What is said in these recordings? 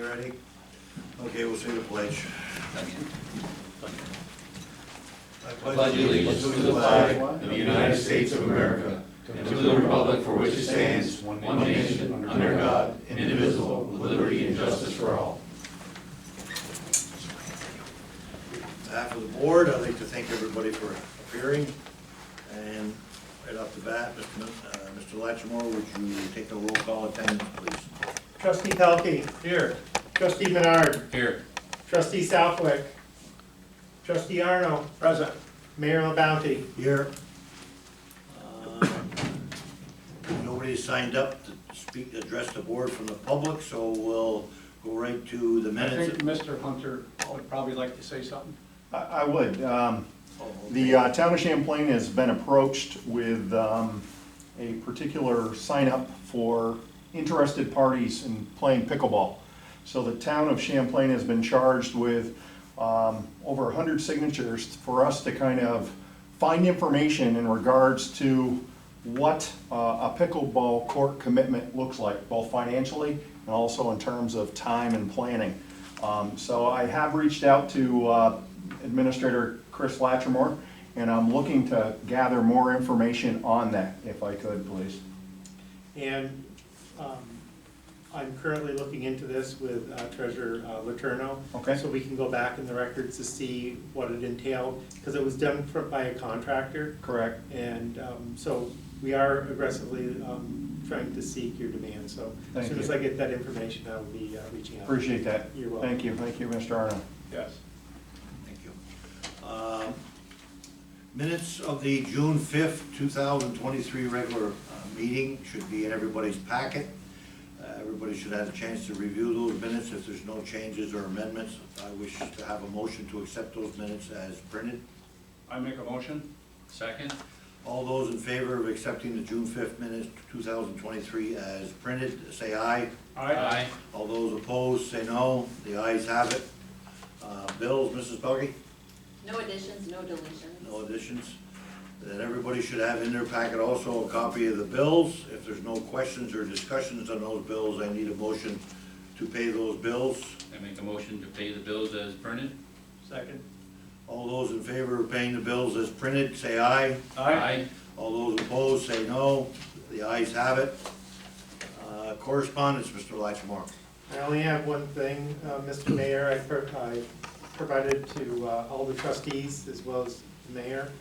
already? Okay, we'll say the pledge. I pledge allegiance to the flag of the United States of America and to the republic for which it stands, one nation, under God, indivisible, with liberty and justice for all. On behalf of the board, I'd like to thank everybody for appearing. And right off the bat, Mr. Latchmore, would you take a roll call attendance, please? Trustee Pelkey. Here. Trustee Menard. Here. Trustee Southwick. Trustee Arno. Present. Mayor LaBounty. Here. Nobody signed up to speak, address the board from the public, so we'll go right to the I minutes. think Mr. Hunter would probably like to say something. I would. The Okay. town of Champlain has been approached with a particular sign-up for interested parties in playing pickleball. So the town of Champlain has been charged with over 100 signatures for us to kind of find information in regards to what a pickleball court commitment looks like, both financially and also in terms of time and planning. So I have reached out to Administrator Chris Latchmore, and I'm looking to gather more information on that, if I could, please. And I'm currently looking into this with Treasurer Letourneau. Okay. So we can go back in the records to see what it entailed, because it was done by a contractor. Correct. And so we are aggressively trying to seek your demand. So as Thank soon as you. I get that information, I will be reaching out. Appreciate that. You're welcome. Thank you, Mr. Arno. Yes. Thank you. Minutes of the June 5th, 2023 regular meeting should be in everybody's packet. Everybody should have a chance to review those minutes. If there's no changes or amendments, I wish to have a motion to accept those minutes as printed. I make a motion. Second? All those in favor of accepting the June 5th minutes, 2023 as printed, say aye. Aye. All those opposed, say no. The ayes have it. Bills, Mrs. Pelkey? No additions, no deletions. No additions. Then everybody should have in their packet also a copy of the bills. If there's no questions or discussions on those bills, I need a motion to pay those bills. I make a motion to pay the bills as printed. Second. All those in favor of paying the bills as printed, say aye. All those opposed, say no. The ayes have it. Correspondence, Mr. Latchmore. I only have one thing, Mr. Mayor. I provided to all the trustees as well as the mayor.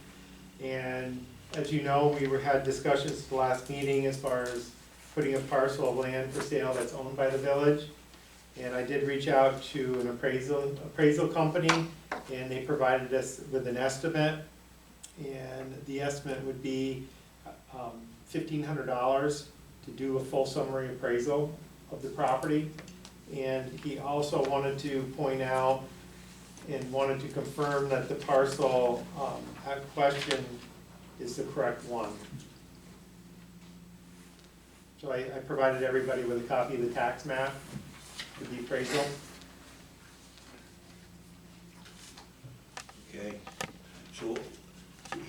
And as you know, we had discussions at the last meeting as far as putting a parcel of land for sale that's owned by the village. And I did reach out to an appraisal company, and they provided us with an estimate. And the estimate would be $1,500 to do a full summary appraisal of the property. And he also wanted to point out and wanted to confirm that the parcel at question is the correct one. So I provided everybody with a copy of the tax map for the appraisal. Okay. So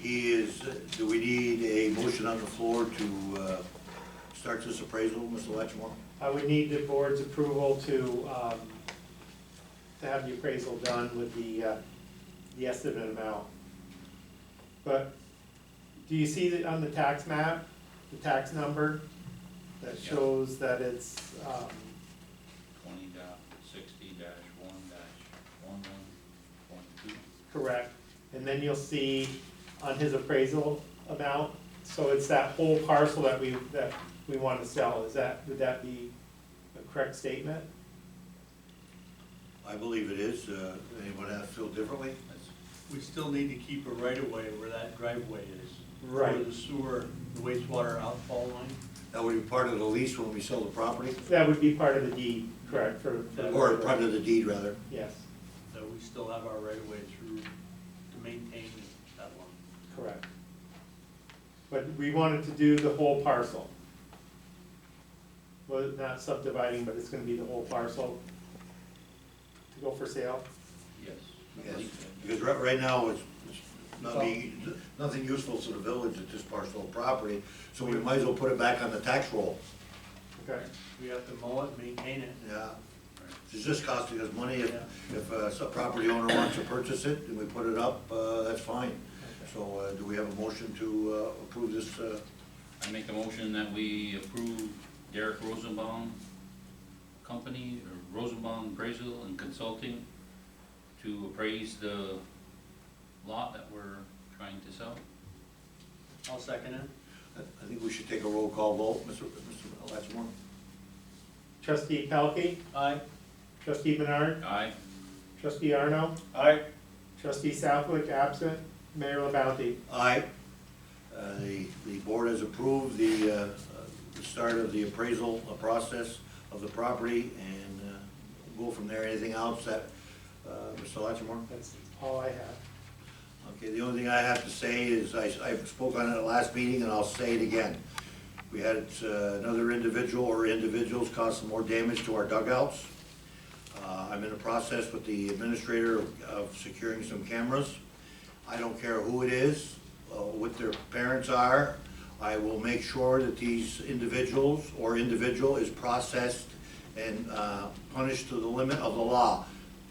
he is, do we need a motion on the floor to start this appraisal, Mr. Latchmore? I would need the board's approval to have the appraisal done with the estimate amount. But do you see that on the tax map, the tax number that shows that it's 20.60-1-11.2. correct? And then you'll see on his appraisal amount, so it's that whole parcel that we want to sell. Would that be a correct statement? I believe it is. Anyone else feel differently? We still need to keep a right-of-way where that driveway is. Right. For the sewer, the wastewater outfall line. That would be part of the lease when we sell the property? That would be part of the deed, correct? Or part of the deed, rather? Yes, So we still have our right-of-way through to maintain that one. correct. But we wanted to do the whole parcel. Well, not subdividing, but it's gonna be the whole parcel to go for sale. Yes. Yes. Because right now, it's nothing useful to the village at this parcel of property, so we might as well put it back on the tax roll. Okay. We have to mow it, maintain it. Yeah. It's just costing us money. If a property owner wants to purchase it and we put it up, that's fine. So do we have a motion to approve this? I make the motion that we approve Derek Rosenbaum Company, or Rosenbaum Appraisal and Consulting, to appraise the lot that we're trying to sell. I'll second it. I think we should take a roll call vote, Mr. Lattimore. Trustee Pelkey, Aye. trustee Menard, Aye. trustee Arno, Aye. trustee Southwick absent, Mayor LaBounty. Aye. The board has approved the start of the appraisal process of the property, and we'll go from there. Anything else that, Mr. Lattimore? That's all I have. Okay, the only thing I have to say is, I spoke on it at last meeting, and I'll say it again. We had another individual or individuals cause some more damage to our dugouts. I'm in the process with the administrator of securing some cameras. I don't care who it is, what their parents are. I will make sure that these individuals or individual is processed and punished to the limit of the law.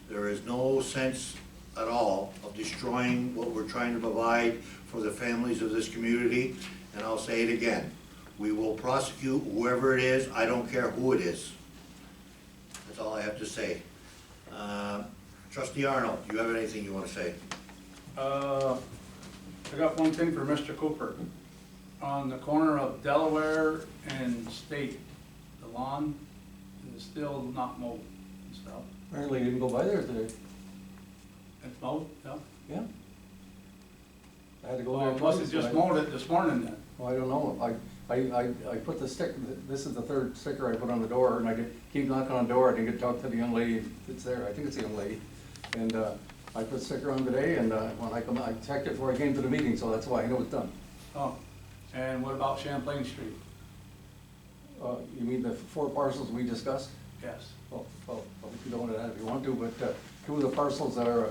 There is no sense at all of destroying what we're trying to provide for the families of this community. And I'll say it again, we will prosecute whoever it is, I don't care who it is. That's all I have to say. Trustee Arnold, do you have anything you want to say? I got one thing for Mr. Cooper. On the corner of Delaware and State, the lawn is still not mowed and stuff. Apparently you didn't go by there today. It's mowed, yeah? Yeah. I had to go Well, there unless twice. it just but mowed it this morning then. Well, I don't know. I put the stick, this is the third sticker I put on the door, and I keep knocking on the door. I didn't get to talk to the young lady that's there. I think it's a young lady. And I put the sticker on today, and when I come, I checked it before I came to the meeting, so that's why I know it's done. Oh, and what about Champlain Street? You mean the 4 parcels we discussed? Yes. Well, you can go into that if you want to, but 2 of the parcels are,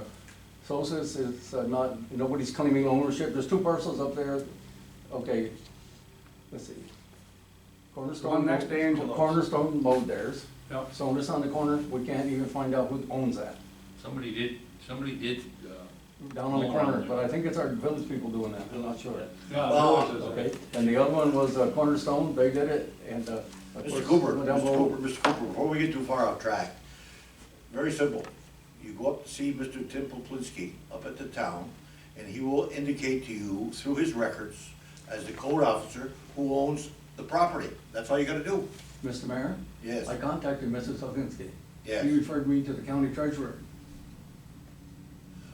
Sosa's, it's not, nobody's claiming ownership. There's 2 parcels up there. Okay, let's see. Cornerstone. One next to Angelo's. Cornerstone mowed theirs. Yep. So this on the corner, we can't even find out who owns that, Somebody did, down on the Mow corner, around there. but I think it's our village people doing that, I'm not sure. Yeah, Well, Rouses. Okay, and the other one was Cornerstone, they did it, and, of Mr. course, Cooper, went down Mr. below. Cooper, Mr. Cooper, before we get too far off track, very simple. You go up to see Mr. Tim Poplinsky up at the town, and he will indicate to you through his records as the code officer who owns the property. That's all you gotta do. Mr. Mayor? Yes. I contacted Mrs. Soginski. Yes. He referred me to the county treasurer.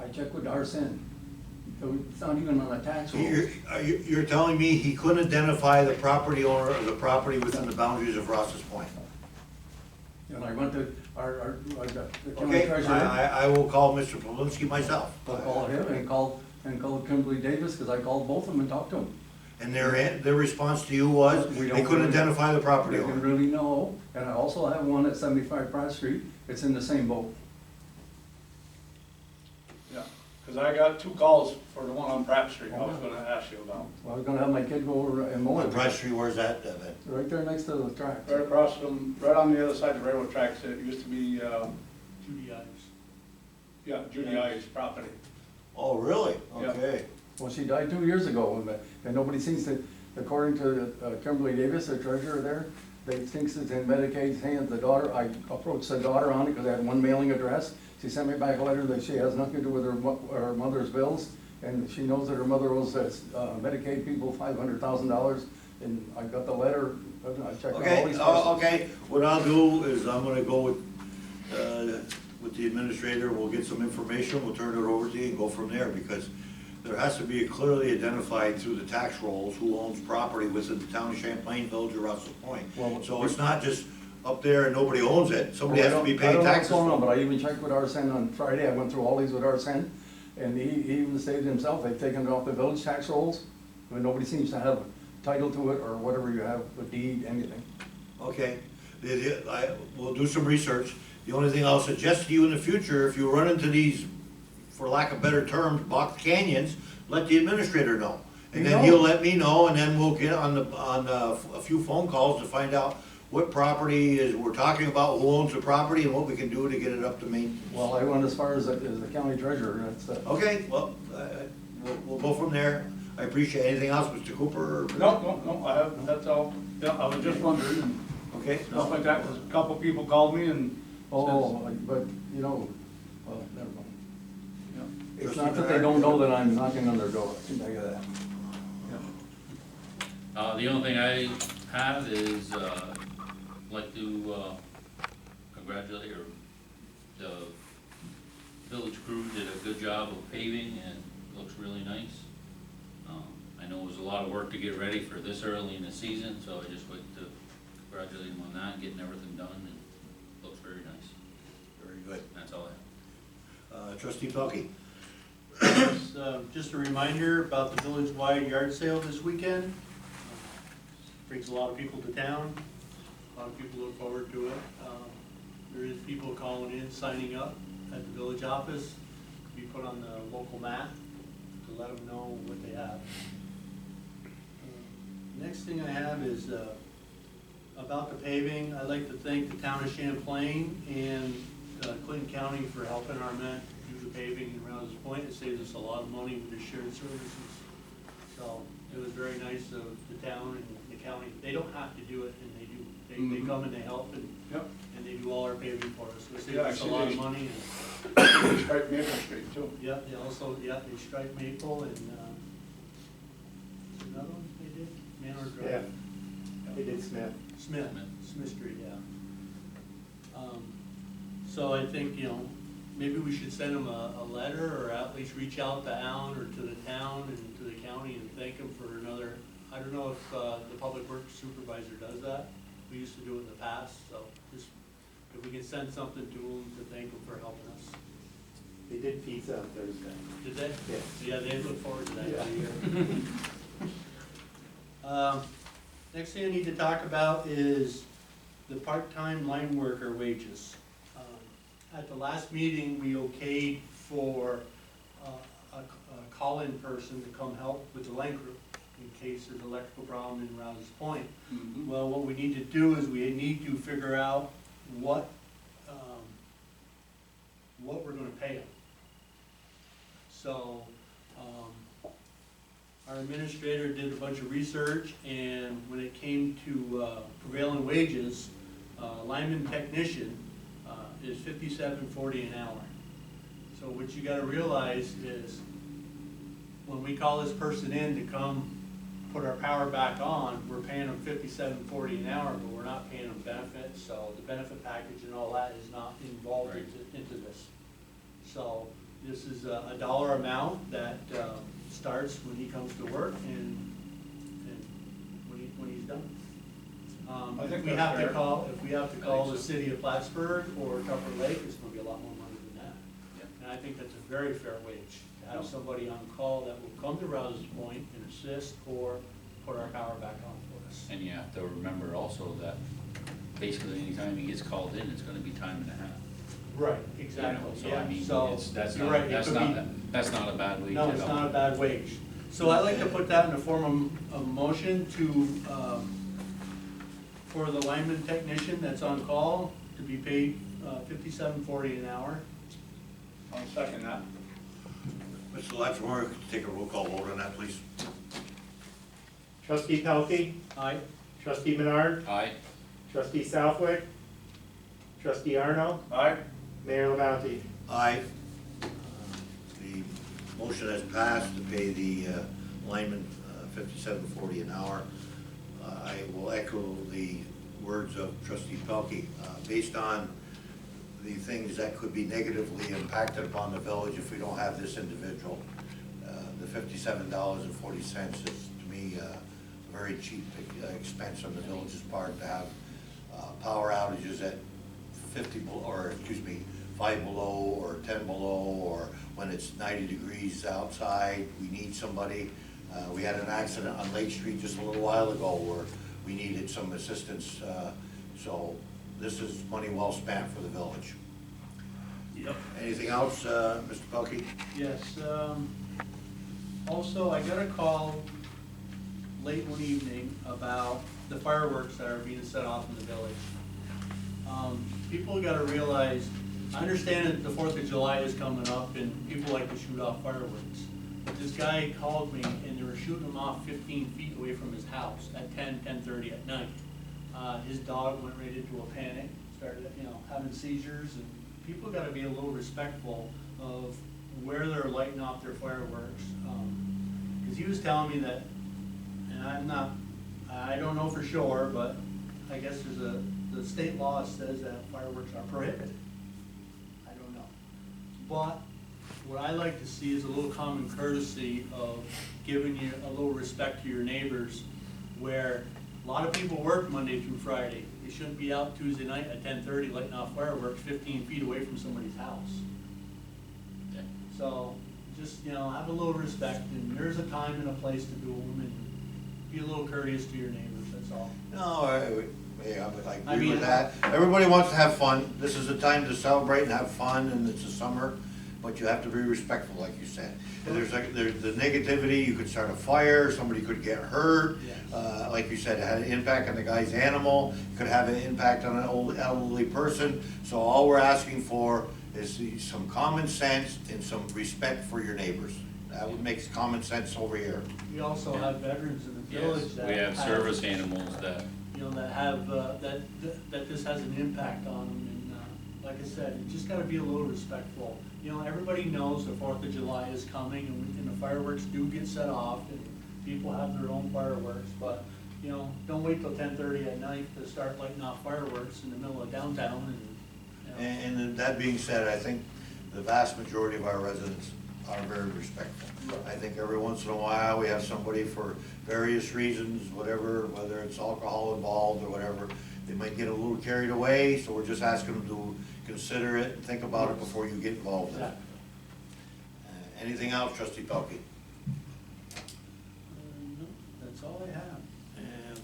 I checked with Arsen. It's not even on a tax roll. You're telling me he couldn't identify the property owner of the property within the boundaries of Ross's Point? And I went to the county Okay, treasurer. I will call Mr. Poplinsky myself. I called him and called Kimberly Davis, because I called both of them and talked to them. And their response to you was, We they don't couldn't really- identify the property They can owner? really know, and I also have one at 75 Pratt Street, it's in the same boat. Yeah, because I got 2 calls for the one on Pratt Street I was gonna ask you about. I was gonna have my kid go over and mow On it. Price Street, where's that, Ben? Right there next to the track. Right across from, right on the other side of the railroad tracks, it used to be, Judy Ives. yeah, Judy I's property. Oh, really? Yeah. Okay. Well, she died 2 years ago, and nobody seems to, according to Kimberly Davis, the treasurer there, they thinks it's in Medicaid's hands. The daughter, I approached the daughter on it because I had one mailing address. She sent me back a letter that she has nothing to do with her mother's bills, and she knows that her mother owes Medicaid people $500,000, and I got the letter, I checked on all these parcels. Okay, what I'll do is I'm gonna go with the administrator, we'll get some information, we'll turn it over to you and go from there, because there has to be clearly identified through the tax rolls who owns property within the town of Champlain, Village, or Russell Point. Well, So it's not just up there and nobody owns it, somebody has to be I paying don't know what's taxes. going on, but I even checked with Arsen on Friday. I went through all these with Arsen, and he even stated himself, they've taken it off the village tax rolls, but nobody seems to have title to it, or whatever you have, a deed, anything. Okay, we'll do some research. The only thing I'll suggest to you in the future, if you run into these, for lack of better terms, box canyons, let the administrator know. And then he'll let me know, and then we'll get on a few phone calls to find out what property is, we're talking about who owns the property and what we can do to get it up to maintenance. Well, I went as far as the county treasurer, that's, Okay, well, we'll go from there. I appreciate, anything else, Mr. Cooper? No, I have, that's all. Yeah, I was just wondering, and Okay, stuff like that, 'cause a couple people called me and but, you know, well, never mind. yeah, It's not that they don't know that I'm knocking on their door, I can tell you that. yeah. The only thing I have is, like to, congratulate, or the village crew did a good job of paving and looks really nice. I know it was a lot of work to get ready for this early in the season, so I just like to congratulate them on that, getting everything done, and looks very nice. very good. That's all I have. Trustee Pelkey? Just a reminder about the village-wide yard sale this weekend. Brings a lot of people to town. A lot of people look forward to it. There is people calling in, signing up at the village office to be put on the local map to let them know what they have. Next thing I have is about the paving. I'd like to thank the town of Champlain and Clinton County for helping our men do the paving in Rouses Point. It saves us a lot of money with the shared services. So it was very nice of the town and the county. They don't have to do it, and they do. They come and they help, and Yep. and they do all our paving for us. So it saves Yeah, us a lot of actually, money. Strike Maple Street too. Yeah, they also, yeah, they strike Maple and, another one they did? Manor Yeah, Drive? they did Smith. Smith Street, yeah. So I think, maybe we should send them a letter, or at least reach out to Alan or to the town and to the county and thank them for another, I don't know if, the public works supervisor does that. We used to do it in the past, so just, if we can send something to them to thank them for helping us. They did pizza on Thursday. Did they? Yeah. Yeah, they look forward to that Yeah. every year. Next thing I need to talk about is the part-time line worker wages. At the last meeting, we okayed for a call-in person to come help with the line crew in case there's an electrical problem in Rouses Point. Mhm. Well, what we need to do is we need to figure out what we're gonna pay them. So, our administrator did a bunch of research, and when it came to prevailing wages, lineman technician is $57.40 an hour. So what you gotta realize is, when we call this person in to come put our power back on, we're paying them $57.40 an hour, but we're not paying them benefits, so the benefit package and all that is not involved into this. So this is a dollar amount that starts when he comes to work and when he's done. I think If we that's have to fair. call, if we have to call the so. city of Plattsburgh or Tupper Lake, it's gonna be a lot more money than that. Yep. And I think that's a very fair wage, to have Yep. somebody on call that will come to Rouses Point and assist or put our power back on for us. And you have to remember also that basically anytime he gets called in, it's gonna be time and a half. Right, You know, exactly, so I yeah, mean, so, that's you're not, right, it that's could not, be, that's not a bad wage no, at it's all. not a bad wage. So I'd like to put that in the form of a motion to, for the lineman technician that's on call, to be paid $57.40 an hour. I'll second that. Mr. Lattimore, could you take a roll call vote on that, please? Trustee Pelkey, Aye. trustee Menard, Aye, trustee Southwick, trustee Arno, Aye? Mayor LaBounty. Aye. The motion has passed to pay the lineman $57.40 an hour. I will echo the words of trustee Pelkey. Based on the things that could be negatively impacted upon the village if we don't have this individual, the $57.40 is, to me, a very cheap expense on the village's part to have power outages at 5 below or 10 below, or when it's 90 degrees outside, we need somebody. We had an accident on Lake Street just a little while ago where we needed some assistance, so this is money well spent for the village. Yep. Anything else, Mr. Pelkey? Yes, also, I got a call late one evening about the fireworks that are being set off in the village. People gotta realize, I understand that the 4th of July is coming up and people like to shoot off fireworks. But this guy called me and they were shooting them off 15 feet away from his house at 10:30 at night. His dog went right into a panic, started, having seizures, and people gotta be a little respectful of where they're lighting off their fireworks. Cause he was telling me that, and I don't know for sure, but I guess the state law says that fireworks are prohibited. I don't know. But what I like to see is a little common courtesy of giving you a little respect to your neighbors, where a lot of people work Monday through Friday. They shouldn't be out Tuesday night at 10:30 lighting off fireworks 15 feet away from somebody's house. So just, have a little respect, and there's a time and a place to do them, and be a little courteous to your neighbors, that's all. No, I agree with that. Everybody wants to have fun. This is a time to celebrate and have fun, and it's the summer, but you have to be respectful, like you said. And there's the negativity, you could start a fire, somebody could get hurt. Yes. Like you said, it had an impact on the guy's animal, could have an impact on an old elderly person. So all we're asking for is some common sense and some respect for your neighbors. That would make common sense over here. We also have veterans in the village Yes, that we have service animals that, that have, that this has an impact on them, and, like I said, you just gotta be a little respectful. Everybody knows the 4th of July is coming, and the fireworks do get set off, and people have their own fireworks, but, don't wait till 10:30 at night to start lighting off fireworks in the middle of downtown, and, And that being said, I think the vast majority of our residents are very respectful. I think every once in a while, we have somebody for various reasons, whatever, whether it's alcohol involved or whatever, they might get a little carried away, so we're just asking them to consider it and think about it before you get involved in it. Anything else, Trustee Pelkey? no, that's all I have.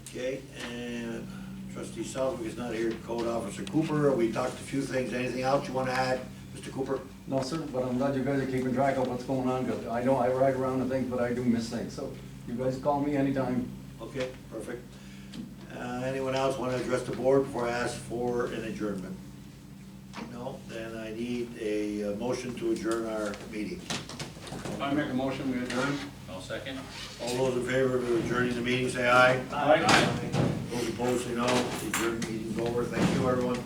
Okay, and Trustee Southwick is not here, Code Officer Cooper, we talked a few things, anything else you want to add, Mr. Cooper? No, sir, but I'm glad you guys are keeping track of what's going on, because I know I ride around and things, but I do miss things, so you guys call me anytime. Okay, perfect. Anyone else want to address the board before I ask for an adjournment? No, then I need a motion to adjourn our meeting. I make a motion, we adjourn. I'll second. All those in favor of adjourning the meeting, say aye. Aye. Those opposed, say no. The adjourned meeting's over. Thank you, everyone.